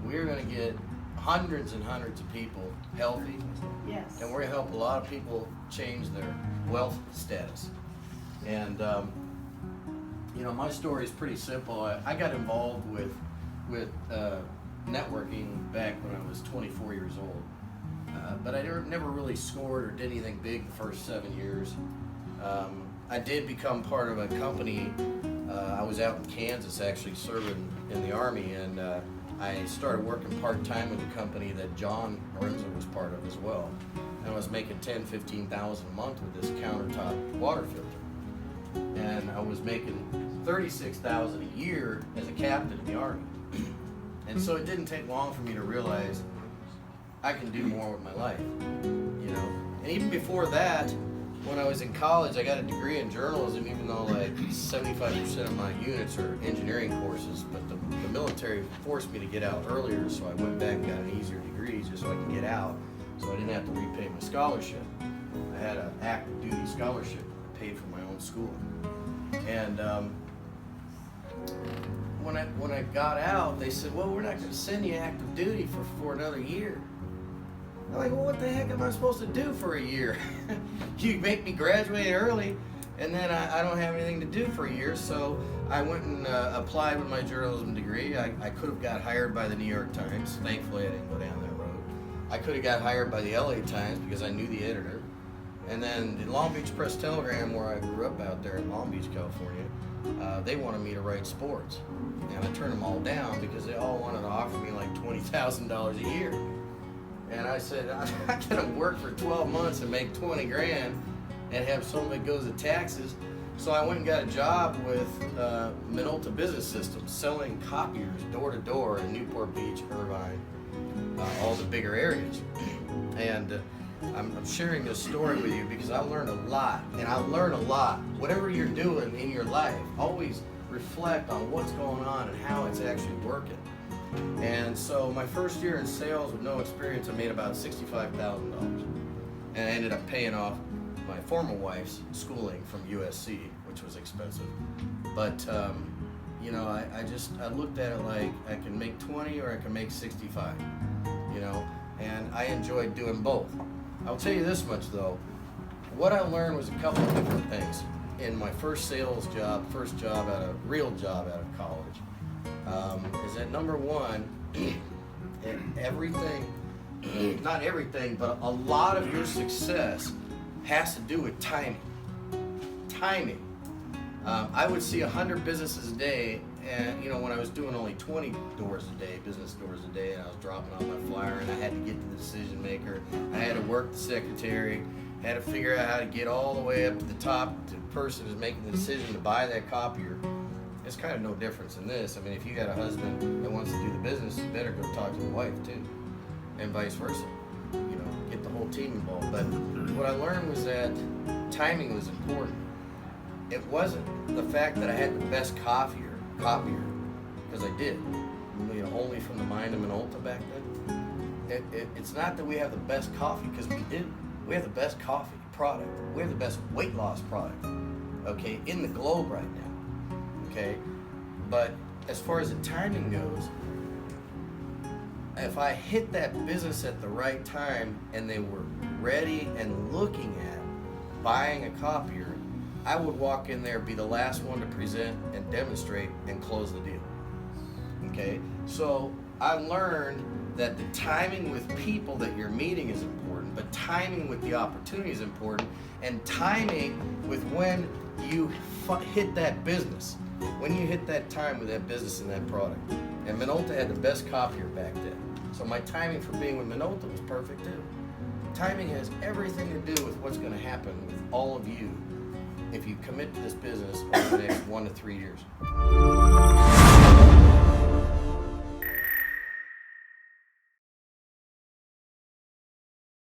we're going to get hundreds and hundreds of people healthy. Yes. And we're going to help a lot of people change their wealth status. And, you know, my story is pretty simple. I got involved with networking back when I was 24 years old. But I never really scored or did anything big the first 7 years. I did become part of a company. I was out in Kansas actually serving in the Army, and I started working part-time with a company that John Lorenzo was part of as well. And I was making $10,000, $15,000 a month with this countertop water filter. And I was making $36,000 a year as a captain in the Army. And so it didn't take long for me to realize I can do more with my life, you know. And even before that, when I was in college, I got a degree in journalism, even though like 75% of my units are engineering courses, but the military forced me to get out earlier, so I went back and got an easier degree just so I could get out, so I didn't have to repay my scholarship. I had an active duty scholarship paid for my own schooling. And when I got out, they said, well, we're not going to send you active duty for another year. I'm like, well, what the heck am I supposed to do for a year? You make me graduate early, and then I don't have anything to do for a year. So I went and applied with my journalism degree. I could have got hired by the New York Times. Thankfully, I didn't go down that road. I could have got hired by the LA Times because I knew the editor. And then the Long Beach Press Telegram, where I grew up out there in Long Beach, California, they wanted me to write sports. And I turned them all down because they all wanted to offer me like $20,000 a year. And I said, I'm not going to work for 12 months and make 20 grand and have some of it goes to taxes. So I went and got a job with Minolta Business Systems, selling copiers door to door in Newport Beach, Irvine, all the bigger areas. And I'm sharing this story with you because I learned a lot, and I learn a lot. Whatever you're doing in your life, always reflect on what's going on and how it's actually working. And so my first year in sales with no experience, I made about $65,000. And I ended up paying off my former wife's schooling from USC, which was expensive. But, you know, I looked at it like I can make 20 or I can make 65, you know, and I enjoyed doing both. I'll tell you this much though, what I learned was a couple of different things. In my first sales job, real job out of college, is that number one, everything, not everything, but a lot of your success has to do with timing. Timing. I would see 100 businesses a day, and you know, when I was doing only 20 doors a day, business doors a day, and I was dropping off my flyer, and I had to get to the decision maker, I had to work the secretary, had to figure out how to get all the way up to the top to the person who's making the decision to buy that copier. It's kind of no difference in this. I mean, if you got a husband that wants to do the business, you better go talk to the wife too, and vice versa. You know, get the whole team involved. But what I learned was that timing was important. It wasn't the fact that I had the best copier, because I did, you know, only from the mind of Minolta back then. It's not that we have the best coffee, because we do. We have the best coffee product. We have the best weight loss product, okay, in the globe right now. Okay, but as far as the timing goes, if I hit that business at the right time and they were ready and looking at buying a copier, I would walk in there, be the last one to present and demonstrate and close the deal. Okay, so I learned that the timing with people that you're meeting is important, but timing with the opportunity is important, and timing with when you hit that business. When you hit that time with that business and that product. And Minolta had the best copier back then. So my timing for being with Minolta was perfect too. Timing has everything to do with what's going to happen with all of you if you commit to this business over the next 1 to 3 years.